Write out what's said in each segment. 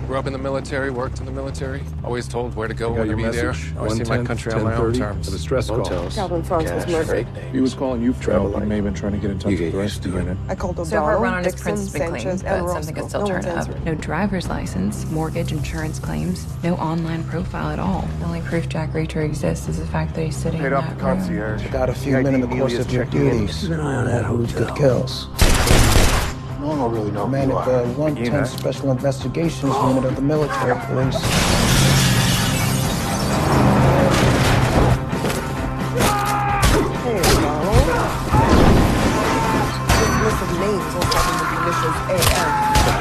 Grew up in the military, worked in the military. Always told where to go, when to your be there. message? Always see my country on my own terms. For the stress call. Calvin Franz was murdered. He was calling you for help. He may have been trying to get in touch with the rest of the unit. I called Server O'Donnell, run on his Dixon, principal claim, Sanchez, but and something could Roscoe. still No turn one's up. answering. No driver's license, mortgage, insurance claims, no online profile at all. The only proof Jack Reacher exists is the fact that he's sitting in that room. Got a few men in the course of your duties. Keep an eye on that who's good kills. No one will really know Man who at you the are. 110 Special Investigations Unit of the Military Police. Hey, O'Donnell. This list of names all starting with the initials AM.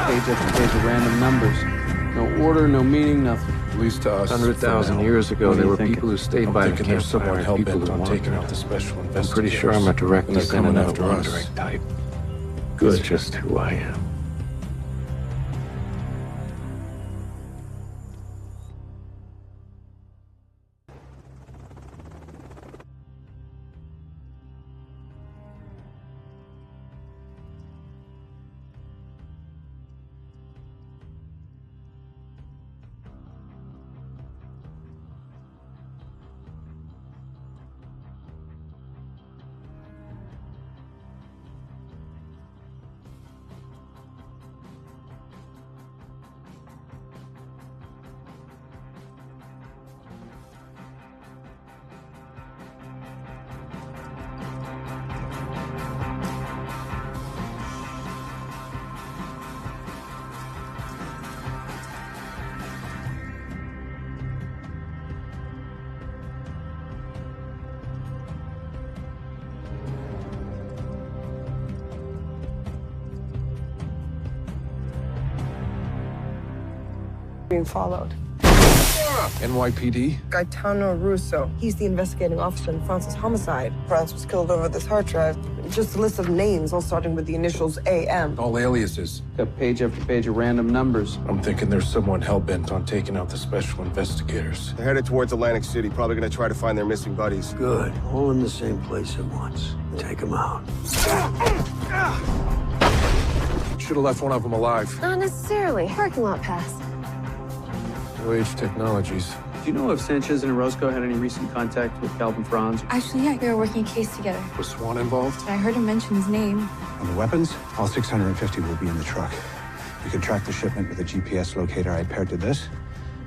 Page after page of random numbers. No order, no meaning, nothing. At least to us. 100,000 years ago, What do there you were think? people who stayed I'm by the thinking there's someone campfire, people hell-bent who on wanted taking it. out the special I'm investigators. pretty sure I'm a direct And they're descendant coming of the after us. wandering type. Good. It's just who I am. Being followed. NYPD? Gaetano Russo. He's the investigating officer in Francis' homicide. Franz was killed over this hard drive. Just a list of names, all starting with the initials AM. All aliases. Got page after page of random numbers. I'm thinking there's someone hell-bent on taking out the special investigators. They're headed towards Atlantic City, probably gonna try to find their missing buddies. Good. All in the same place at once. Take them out. Should have left one of them alive. Not necessarily. Parking lot pass. New Age Technologies. Do you know if Sanchez and Orozco had any recent contact with Calvin Franz? Actually, yeah, we were working a case together. Was Swan involved? I heard him mention his name. On the weapons, all 650 will be in the truck. You can track the shipment with a GPS locator I paired to this.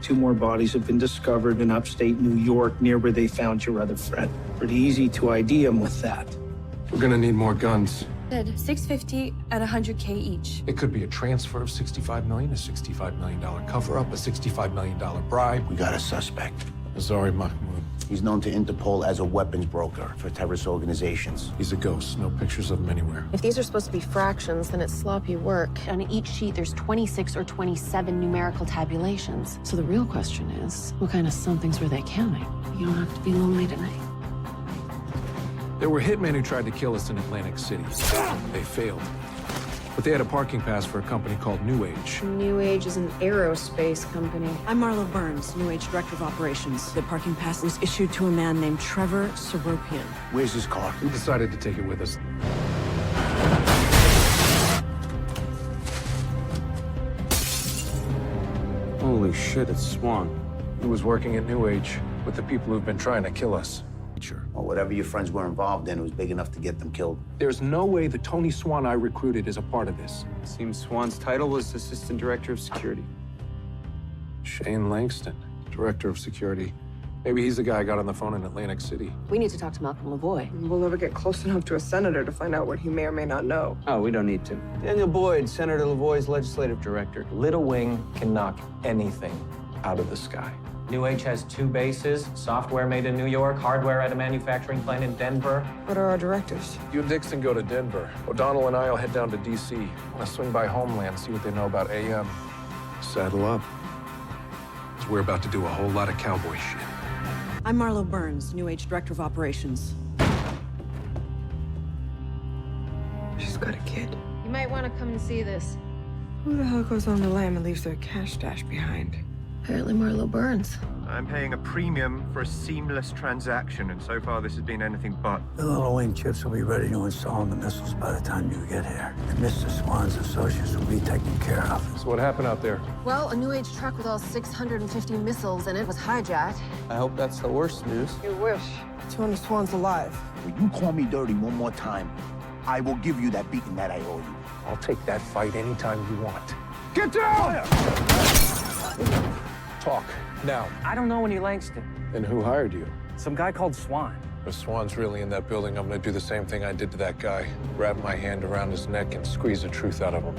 2 more bodies have been discovered in upstate New York near where they found your other friend. Pretty easy to ID him with that. We're gonna need more guns. Said 650 at 100K each. It could be a transfer of $65 million, a $65 million cover-up, a $65 million bribe. We got a suspect. Azari Mahmoud. He's known to Interpol as a weapons broker for terrorist organizations. He's a ghost. No pictures of him anywhere. If these are supposed to be fractions, then it's sloppy work. On each sheet, there's 26 or 27 numerical tabulations. So the real question is, what kind of somethings were they counting? You don't have to be lonely tonight. There were hitmen who tried to kill us in Atlantic City. They failed. But they had a parking pass for a company called New Age. New Age is an aerospace company. I'm Marlo Burns, New Age Director of Operations. The parking pass was issued to a man named Trevor Seropian. Where's his car? We decided to take it with us. Holy shit, it's Swan. He was working at New Age with the people who've been trying to kill us. Or whatever your friends were involved in was big enough to get them killed. There's no way the Tony Swan I recruited is a part of this. Seems Swan's title was Assistant Director of Security. Shane Langston, Director of Security. Maybe he's the guy I got on the phone in Atlantic City. We need to talk to Malcolm Lavoie. We'll never get close enough to a senator to find out what he may or may not know. Oh, we don't need to. Daniel Boyd, Senator Lavoie's Legislative Director. Little Wing can knock anything out of the sky. New Age has 2 bases, software made in New York, hardware at a manufacturing plant in Denver. What are our directives? You and Dixon go to Denver. O'Donnell and I'll head down to D.C. Want to swing by Homeland, see what they know about AM. Saddle up. 'Cause we're about to do a whole lot of cowboy shit. I'm Marlo Burns, New Age Director of Operations. She's got a kid. You might want to come and see this. Who the hell goes on the lam and leaves their cash stash behind? Apparently Marlo Burns. I'm paying a premium for a seamless transaction, and so far this has been anything but. The little wing chips will be ready to install the missiles by the time you get here. And Mr. Swan's associates will be taken care of. So what happened out there? Well, a New Age truck with all 650 missiles in it was hijacked. I hope that's the worst news. You wish. Tony Swan's alive. When you call me dirty one more time, I will give you that beating that I owe you. I'll take that fight anytime you want. Get down! Talk, now. I don't know any Langston. And who hired you? Some guy called Swan. If Swan's really in that building, I'm gonna do the same thing I did to that guy. Wrap my hand around his neck and squeeze the truth out of him.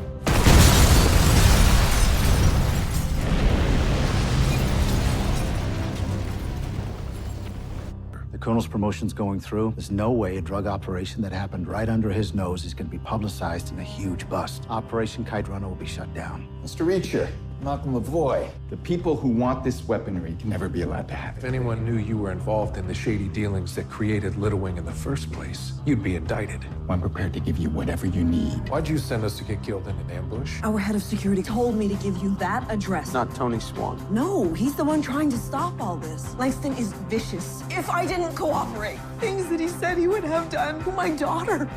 The Colonel's promotion's going through. There's no way a drug operation that happened right under his nose is going to be publicized in a huge bust. Operation Kite Runner will be shut down. Mr. Reacher, Malcolm Lavoy, the people who want this weaponry can never be allowed to have If it. anyone knew you were involved in the shady dealings that created Little Wing in the first place, you'd be indicted. I'm prepared to give you whatever you need. Why'd you send us to get killed in an ambush? Our head of security told me to give you that address. Not Tony Swan. No, he's the one trying to stop all this. Langston is vicious. If I didn't cooperate, things that he said he would have done to my daughter.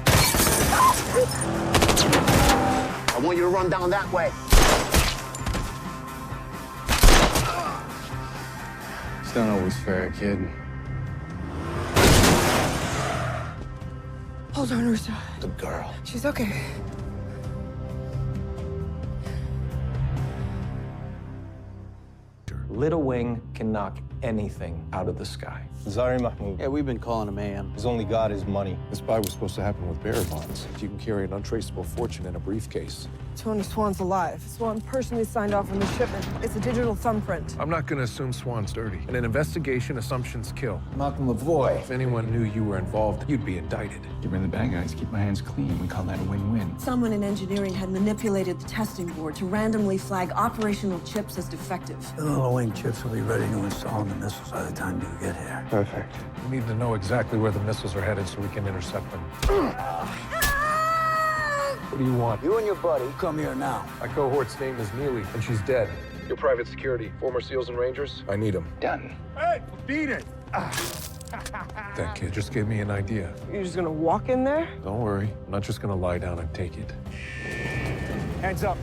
I want you to run down that way. It's not always fair, kid. Hold on, Russo. Good girl. She's okay. Little Wing can knock anything out of the sky. Zari Mahmoud. Yeah, we've been calling him AM. His only god is money. This buy was supposed to happen with bearer bonds. If you can carry an untraceable fortune in a briefcase. Tony Swan's alive. Swan personally signed off on the shipment. It's a digital thumbprint. I'm not gonna assume Swan's dirty. In an investigation, assumptions kill. Malcolm Lavoy. If anyone knew you were involved, you'd be indicted. Give her the bad guys, keep my hands clean. We call that a win-win. Someone in engineering had manipulated the testing board to randomly flag operational chips as defective. The little wing chips will be ready to install the missiles by the time you get here. Perfect. We need to know exactly where the missiles are headed so we can intercept them. What do you want? You and your buddy come here now. My cohort's name is Neely, and she's dead. Your private security, former SEALs and Rangers? I need them. Done. Hey, beat it! That kid just gave me an idea. You're just gonna walk in there? Don't worry, I'm not just gonna lie down and take it. Hands up.